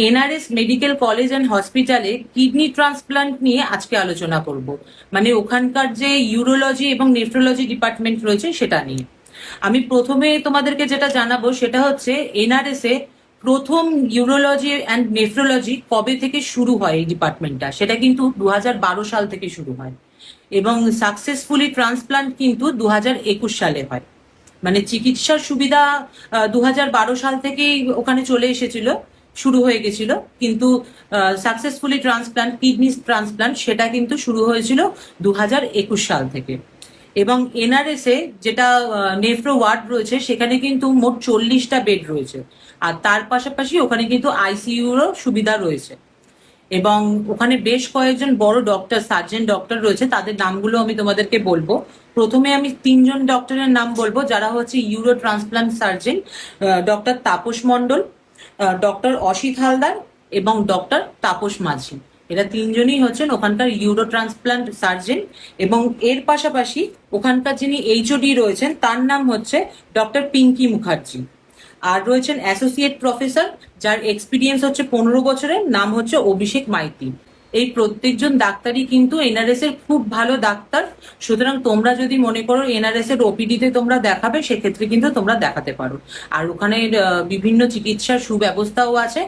NRS medical college and হসপিটালে kidney transplant নিয়ে আজকে আলোচনা করব। মানে ওখানকার যে ইউরোলজি এবং নেফ্রোলজি ডিপার্টমেন্ট রয়েছে সেটা নিয়ে আমি প্রথমে তোমাদেরকে যেটা জানাবো সেটা হচ্ছে এনআরএস এ প্রথম ইউরোলজি অ্যান্ড নেফ্রোলজি কবে থেকে শুরু হয় এই ডিপার্টমেন্টটা, সেটা কিন্তু 2012 সাল থেকে শুরু হয় এবং সাকসেসফুলি ট্রান্সপ্লান্ট কিন্তু 2021 সালে হয়। মানে চিকিৎসার সুবিধা 2012 সাল থেকেই ওখানে চলে এসেছিল, শুরু হয়ে গেছিল, কিন্তু সাকসেসফুলি ট্রান্সপ্লান্ট, কিডনি ট্রান্সপ্লান্ট সেটা কিন্তু শুরু হয়েছিল 2021 সাল থেকে। এবং এনআরএস এ যেটা নেফ্রো ওয়ার্ড রয়েছে সেখানে কিন্তু মোট 40টা বেড রয়েছে, আর তার পাশাপাশি ওখানে কিন্তু আইসিইউরও সুবিধা রয়েছে। এবং ওখানে বেশ কয়েকজন বড় ডক্টর, সার্জন ডক্টর রয়েছে, তাদের নামগুলো আমি তোমাদেরকে বলবো। প্রথমে আমি 3জন ডক্টরের নাম বলবো যারা হচ্ছে uro transplant surgeon, doctor Tapas Mondal, doctor Asit Haldar এবং ডক্টর তাপস মাঝি। এরা 3জনই হচ্ছেন ওখানকার ইউরো ট্রান্সপ্লান্ট সার্জন। এবং এর পাশাপাশি ওখানকার যিনি এইচওডি রয়েছেন তার নাম হচ্ছে ডক্টর পিঙ্কি মুখার্জি। আর রয়েছেন অ্যাসোসিয়েট প্রফেসর, যার এক্সপিরিয়েন্স হচ্ছে 15 বছরের, নাম হচ্ছে অভিষেক মাইতি। এই প্রত্যেকজন ডাক্তারই কিন্তু এনআরএস এর খুব ভালো ডাক্তার। সুতরাং তোমরা যদি মনে করো এনআরএস এর ওপিডি তে তোমরা দেখাবে, সেক্ষেত্রে কিন্তু তোমরা দেখাতে পারো। আর ওখানে বিভিন্ন চিকিৎসার সুব্যবস্থাও আছে।